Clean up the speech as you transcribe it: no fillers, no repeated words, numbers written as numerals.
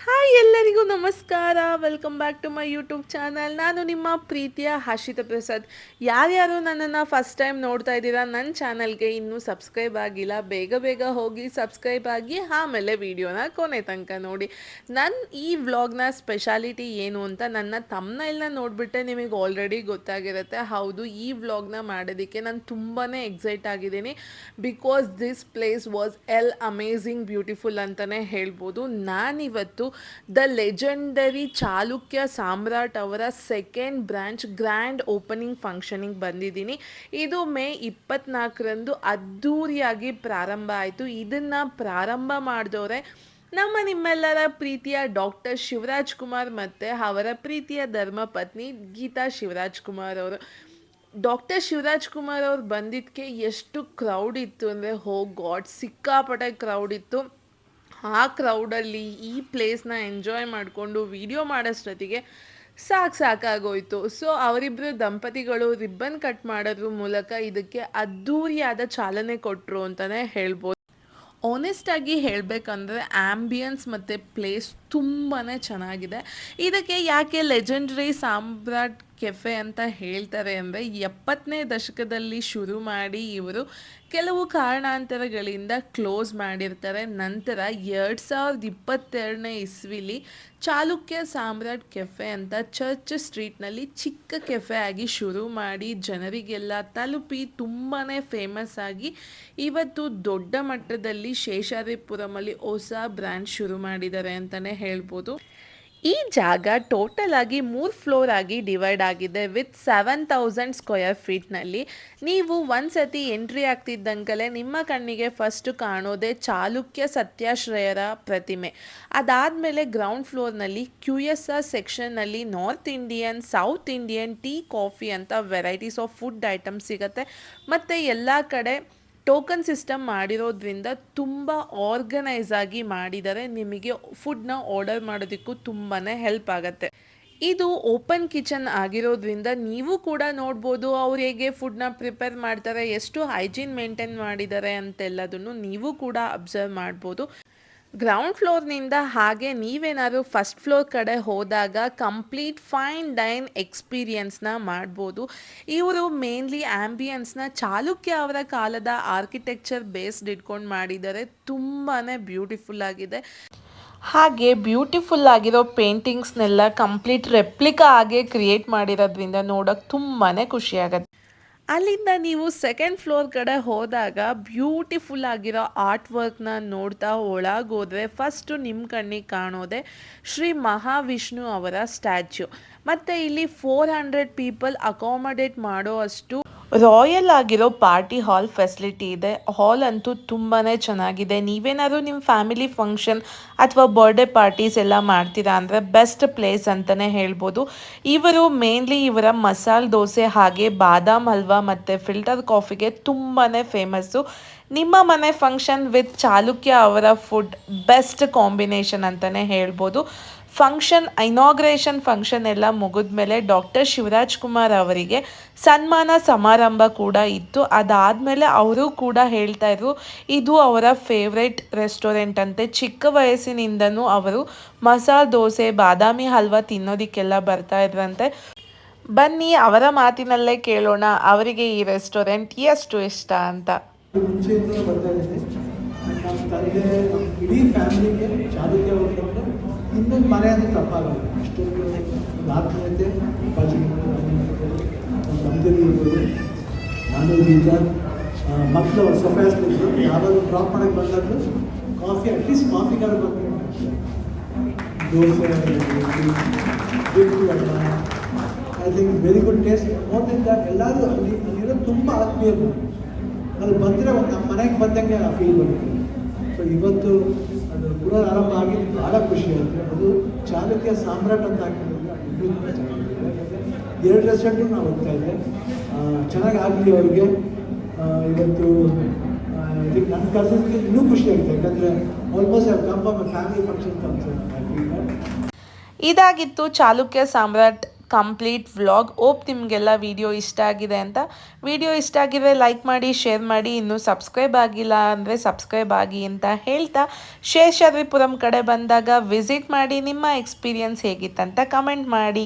Hi ಎಲ್ಲರಿಗೂ ನಮಸ್ಕಾರ. Welcome back to my YouTube channel. ನಾನು ನಿಮ್ಮ ಪ್ರೀತಿಯ ಹರ್ಷಿತಾ ಪ್ರಸಾದ್. ಯಾರ್ಯಾರು ನನ್ನನ್ನು ಫಸ್ಟ್ ಟೈಮ್ ನೋಡ್ತಾ ಇದ್ದೀರಾ, ನನ್ನ ಚಾನಲ್ಗೆ ಇನ್ನೂ ಸಬ್ಸ್ಕ್ರೈಬ್ ಆಗಿಲ್ಲ, ಬೇಗ ಬೇಗ ಹೋಗಿ ಸಬ್ಸ್ಕ್ರೈಬ್ ಆಗಿ ಆಮೇಲೆ ವಿಡಿಯೋನ ಕೊನೆ ತನಕ ನೋಡಿ. ಈ ವ್ಲಾಗ್ನ ಸ್ಪೆಷಾಲಿಟಿ ಏನು ಅಂತ ನನ್ನ ತಮ್ನೈಲ್ನ ನೋಡಿಬಿಟ್ಟೆ ನಿಮಗೆ ಆಲ್ರೆಡಿ ಗೊತ್ತಾಗಿರುತ್ತೆ. ಹೌದು, ಈ ವ್ಲಾಗ್ನ ಮಾಡೋದಕ್ಕೆ ನಾನು ತುಂಬಾ ಎಕ್ಸೈಟ್ ಆಗಿದ್ದೀನಿ. Because this place was amazing beautiful ಅಂತಲೇ ಹೇಳ್ಬೋದು. ನಾನಿವತ್ತು ದ ಲೆಜೆಂಡರಿ ಚಾಲುಕ್ಯ ಸಾಮ್ರಾಟ್ ಅವರ ಸೆಕೆಂಡ್ ಬ್ರಾಂಚ್ ಗ್ರ್ಯಾಂಡ್ ಓಪನಿಂಗ್ ಫಂಕ್ಷನಿಗೆ ಬಂದಿದ್ದೀನಿ. ಇದು ಮೇ 24ರಂದು ಅದ್ಧೂರಿಯಾಗಿ ಪ್ರಾರಂಭ ಆಯಿತು. ಇದನ್ನು ಪ್ರಾರಂಭ ಮಾಡಿದವರೆ ನಿಮ್ಮೆಲ್ಲರ ಪ್ರೀತಿಯ ಡಾಕ್ಟರ್ ಶಿವರಾಜ್ ಕುಮಾರ್ ಮತ್ತು ಅವರ ಪ್ರೀತಿಯ ಧರ್ಮಪತ್ನಿ ಗೀತಾ ಶಿವರಾಜ್ ಕುಮಾರ್ ಅವರು. ಡಾಕ್ಟರ್ ಶಿವರಾಜ್ ಕುಮಾರ್ ಅವ್ರು ಬಂದಿದ್ದಕ್ಕೆ ಎಷ್ಟು ಕ್ರೌಡ್ ಇತ್ತು ಅಂದರೆ, ಹೋ ಗಾಡ್, ಸಿಕ್ಕಾಪಟ್ಟೆ ಕ್ರೌಡ್ ಇತ್ತು. ಆ ಕ್ರೌಡಲ್ಲಿ ಈ ಪ್ಲೇಸ್ನ ಎಂಜಾಯ್ ಮಾಡಿಕೊಂಡು ವಿಡಿಯೋ ಮಾಡೋಷ್ಟೊತ್ತಿಗೆ ಸಾಕಾಗೋಯ್ತು. ಸೊ ಅವರಿಬ್ಬರು ದಂಪತಿಗಳು ರಿಬ್ಬನ್ ಕಟ್ ಮಾಡೋದ್ರ ಮೂಲಕ ಇದಕ್ಕೆ ಅದ್ಧೂರಿಯಾದ ಚಾಲನೆ ಕೊಟ್ಟರು ಅಂತಲೇ ಹೇಳ್ಬೋದು. ಆನೆಸ್ಟಾಗಿ ಹೇಳಬೇಕಂದ್ರೆ ಆ್ಯಂಬಿಯನ್ಸ್ ಮತ್ತು ಪ್ಲೇಸ್ ತುಂಬಾ ಚೆನ್ನಾಗಿದೆ. ಇದಕ್ಕೆ ಯಾಕೆ ಲೆಜೆಂಡ್ರಿ ಸಾಮ್ರಾಟ್ ಕೆಫೆ ಅಂತ ಹೇಳ್ತಾರೆ ಅಂದರೆ, 70ನೇ ದಶಕದಲ್ಲಿ ಶುರು ಮಾಡಿ ಇವರು ಕೆಲವು ಕಾರಣಾಂತರಗಳಿಂದ ಕ್ಲೋಸ್ ಮಾಡಿರ್ತಾರೆ. ನಂತರ 2022ನೇ ಇಸ್ವಿಲಿ ಚಾಲುಕ್ಯ ಸಾಮ್ರಾಟ್ ಕೆಫೆ ಅಂತ ಚರ್ಚ್ ಸ್ಟ್ರೀಟ್ನಲ್ಲಿ ಚಿಕ್ಕ ಕೆಫೆ ಆಗಿ ಶುರು ಮಾಡಿ ಜನರಿಗೆಲ್ಲ ತಲುಪಿ ತುಂಬಾ ಫೇಮಸ್ ಆಗಿ ಇವತ್ತು ದೊಡ್ಡ ಮಟ್ಟದಲ್ಲಿ ಶೇಷಾದ್ರಿಪುರಮಲ್ಲಿ ಹೊಸ ಬ್ರ್ಯಾಂಚ್ ಶುರು ಮಾಡಿದ್ದಾರೆ ಅಂತಲೇ ಹೇಳ್ಬೋದು. ಈ ಜಾಗ ಟೋಟಲ್ ಆಗಿ 3 ಫ್ಲೋರ್ ಆಗಿ ಡಿವೈಡ್ ಆಗಿದೆ ವಿತ್ 7000 ಸ್ಕ್ವೇರ್ ಫೀಟ್ನಲ್ಲಿ. ನೀವು ಒಂದ್ಸತಿ ಎಂಟ್ರಿ ಆಗ್ತಿದ್ದಂಕಲೇ ನಿಮ್ಮ ಕಣ್ಣಿಗೆ ಫಸ್ಟ್ ಕಾಣೋದೆ ಚಾಲುಕ್ಯ ಸತ್ಯಾಶ್ರಯರ ಪ್ರತಿಮೆ. ಅದಾದಮೇಲೆ ಗ್ರೌಂಡ್ ಫ್ಲೋರ್ನಲ್ಲಿ QSR ಸೆಕ್ಷನ್ನಲ್ಲಿ north Indian, south Indian, tea, coffee ಅಂತ ವೆರೈಟೀಸ್ ಆಫ್ ಫುಡ್ ಐಟಮ್ಸ್ ಸಿಗುತ್ತೆ. ಮತ್ತು ಎಲ್ಲ ಕಡೆ ಟೋಕನ್ ಸಿಸ್ಟಮ್ ಮಾಡಿರೋದ್ರಿಂದ ತುಂಬ ಆರ್ಗನೈಸ್ ಆಗಿ ಮಾಡಿದ್ದಾರೆ. ನಿಮಗೆ ಫುಡ್ನ ಆರ್ಡರ್ ಮಾಡೋದಕ್ಕೂ ತುಂಬಾ ಹೆಲ್ಪ್ ಆಗುತ್ತೆ. ಇದು ಓಪನ್ ಕಿಚನ್ ಆಗಿರೋದ್ರಿಂದ ನೀವು ಕೂಡ ನೋಡ್ಬೋದು ಅವ್ರು ಹೇಗೆ ಫುಡ್ನ ಪ್ರಿಪೇರ್ ಮಾಡ್ತಾರೆ, ಎಷ್ಟು ಹೈಜೀನ್ ಮೇಂಟೈನ್ ಮಾಡಿದ್ದಾರೆ ಅಂತೆಲ್ಲದನ್ನು ನೀವು ಕೂಡ ಅಬ್ಸರ್ವ್ ಮಾಡ್ಬೋದು. ಗ್ರೌಂಡ್ ಫ್ಲೋರ್ನಿಂದ ಹಾಗೆ ನೀವೇನಾದ್ರು ಫಸ್ಟ್ ಫ್ಲೋರ್ ಕಡೆ ಹೋದಾಗ ಕಂಪ್ಲೀಟ್ ಫೈನ್ ಡೈನ್ ಎಕ್ಸ್ಪೀರಿಯನ್ಸ್ನ ಮಾಡ್ಬೋದು. ಇವರು ಮೇನ್ಲಿ ಆ್ಯಂಬಿಯನ್ಸ್ನ ಚಾಲುಕ್ಯ ಅವರ ಕಾಲದ ಆರ್ಕಿಟೆಕ್ಚರ್ ಬೇಸ್ಡ್ ಇಟ್ಕೊಂಡು ಮಾಡಿದ್ದಾರೆ. ತುಂಬಾ ಬ್ಯೂಟಿಫುಲ್ ಆಗಿದೆ. ಹಾಗೆ ಬ್ಯೂಟಿಫುಲ್ ಆಗಿರೋ ಪೇಂಟಿಂಗ್ಸ್ನೆಲ್ಲ ಕಂಪ್ಲೀಟ್ ರೆಪ್ಲಿಕಾ ಆಗಿ ಕ್ರಿಯೇಟ್ ಮಾಡಿರೋದ್ರಿಂದ ನೋಡೋಕೆ ತುಂಬಾ ಖುಷಿಯಾಗತ್ತೆ. ಅಲ್ಲಿಂದ ನೀವು ಸೆಕೆಂಡ್ ಫ್ಲೋರ್ ಕಡೆ ಹೋದಾಗ ಬ್ಯೂಟಿಫುಲ್ ಆಗಿರೋ ಆರ್ಟ್ ವರ್ಕ್ನ ನೋಡ್ತಾ ಒಳಗೋದ್ರೆ ಫಸ್ಟು ನಿಮ್ಮ ಕಣ್ಣಿಗೆ ಕಾಣೋದೆ ಶ್ರೀ ಮಹಾವಿಷ್ಣು ಅವರ ಸ್ಟ್ಯಾಚ್ಯೂ. ಮತ್ತು ಇಲ್ಲಿ 400 ಪೀಪಲ್ ಅಕಾಮಡೇಟ್ ಮಾಡೋ ಅಷ್ಟು ರಾಯಲ್ ಆಗಿರೋ ಪಾರ್ಟಿ ಹಾಲ್ ಫೆಸಿಲಿಟಿ ಇದೆ. ಹಾಲ್ ಅಂತೂ ತುಂಬಾ ಚೆನ್ನಾಗಿದೆ. ನೀವೇನಾದ್ರು ನಿಮ್ಮ ಫ್ಯಾಮಿಲಿ ಫಂಕ್ಷನ್ ಅಥವಾ ಬರ್ಡೇ ಪಾರ್ಟೀಸ್ ಎಲ್ಲ ಮಾಡ್ತೀರಾ ಅಂದರೆ ಬೆಸ್ಟ್ ಪ್ಲೇಸ್ ಅಂತಲೇ ಹೇಳ್ಬೋದು. ಇವರು ಮೇನ್ಲಿ ಇವರ ಮಸಾಲೆ ದೋಸೆ ಹಾಗೆ ಬಾದಾಮ್ ಹಲ್ವಾ ಮತ್ತು ಫಿಲ್ಟರ್ ಕಾಫಿಗೆ ತುಂಬಾ ಫೇಮಸ್ಸು. ನಿಮ್ಮ ಮನೆ ಫಂಕ್ಷನ್ ವಿತ್ ಚಾಲುಕ್ಯ ಅವರ ಫುಡ್ ಬೆಸ್ಟ್ ಕಾಂಬಿನೇಷನ್ ಅಂತಲೇ ಹೇಳ್ಬೋದು. ಇನಾಗ್ರೇಷನ್ ಫಂಕ್ಷನ್ ಎಲ್ಲ ಮುಗಿದ್ಮೇಲೆ ಡಾಕ್ಟರ್ ಶಿವರಾಜ್ ಕುಮಾರ್ ಅವರಿಗೆ ಸನ್ಮಾನ ಸಮಾರಂಭ ಕೂಡ ಇತ್ತು. ಅದಾದಮೇಲೆ ಅವರು ಕೂಡ ಹೇಳ್ತಾ ಇದ್ರು ಇದು ಅವರ ಫೇವ್ರೆಟ್ ರೆಸ್ಟೋರೆಂಟ್ ಅಂತೆ. ಚಿಕ್ಕ ವಯಸ್ಸಿನಿಂದನೂ ಅವರು ಮಸಾಲೆ ದೋಸೆ, ಬಾದಾಮಿ ಹಲ್ವಾ ತಿನ್ನೋದಕ್ಕೆಲ್ಲ ಬರ್ತಾ ಇದ್ರಂತೆ. ಬನ್ನಿ ಅವರ ಮಾತಿನಲ್ಲೇ ಕೇಳೋಣ ಅವರಿಗೆ ಈ ರೆಸ್ಟೋರೆಂಟ್ ಎಷ್ಟು ಇಷ್ಟ ಅಂತ. ಇನ್ನೊಂದು ಮನೆ ಅಂದರೆ ತಪ್ಪಾಗಲ್ಲ. ಅಷ್ಟೊಂದು ಆತ್ಮೀಯತೆ ನಮ್ಮದಲ್ಲಿ ಇರ್ಬೋದು. ನಾನು ಈಗ ಮಕ್ಕಳು ಸೊಫ್ಯಾಸ್ಲಿದ್ದು ಯಾರಾದರೂ ಡ್ರಾಪ್ ಮಾಡೋಕ್ಕೆ ಬಂದಾಗಲೂ ಕಾಫಿ ಅಟ್ಲೀಸ್ಟ್ ಕಾಫಿಗಾರು ಬಂದು dosa I think very good taste. More than that ಎಲ್ಲರೂ ಅಲ್ಲಿರೋ ತುಂಬ ಆತ್ಮೀಯರು. ಅಲ್ಲಿ ಬಂದರೆ ಒಂದು ನಮ್ಮ ಮನೆಗೆ ಬಂದಂಗೆ ಆ ಫೀಲ್ ಬರುತ್ತೆ. ಸೊ ಇವತ್ತು ಅದು ಕೂಡ ಆರಂಭ ಆಗಿದ್ದು ಭಾಳ ಖುಷಿ ಆಗುತ್ತೆ. ಅದು ಚಾಲುಕ್ಯ ಸಾಮ್ರಾಟ್ ಅಂತ ಹಾಕಿದ್ರೆ ಇನ್ನೂ ಚೆನ್ನಾಗಿದೆ. ಯಾಕಂದರೆ 2 ರೆಸ್ಟೋರೆಂಟು ನಾವು ಹೋಗ್ತಾ ಇದೆ. ಚೆನ್ನಾಗಿ ಆಗಲಿ ಅವ್ರಿಗೆ. ಇವತ್ತು ಇದಕ್ಕೆ ನನ್ನ ಕರ್ಸೋದಕ್ಕೆ ಇನ್ನೂ ಖುಷಿಯಾಗುತ್ತೆ. ಯಾಕಂದರೆ almost I come from A family function concert. ಇದಾಗಿತ್ತು ಚಾಲುಕ್ಯ ಸಾಮ್ರಾಟ್ ಕಂಪ್ಲೀಟ್ ವ್ಲಾಗ್. ಹೋಪ್ ನಿಮಗೆಲ್ಲ ವಿಡಿಯೋ ಇಷ್ಟ ಆಗಿದೆ ಅಂತ. ವಿಡಿಯೋ ಇಷ್ಟ ಆಗಿದ್ರೆ ಲೈಕ್ ಮಾಡಿ, ಶೇರ್ ಮಾಡಿ. ಇನ್ನೂ ಸಬ್ಸ್ಕ್ರೈಬ್ ಆಗಿಲ್ಲ ಅಂದರೆ ಸಬ್ಸ್ಕ್ರೈಬ್ ಆಗಿ ಅಂತ ಹೇಳ್ತಾ, ಶೇಷಾದ್ರಿಪುರಂ ಕಡೆ ಬಂದಾಗ ವಿಸಿಟ್ ಮಾಡಿ. ನಿಮ್ಮ ಎಕ್ಸ್ಪೀರಿಯನ್ಸ್ ಹೇಗಿತ್ತಂತ ಕಮೆಂಟ್ ಮಾಡಿ.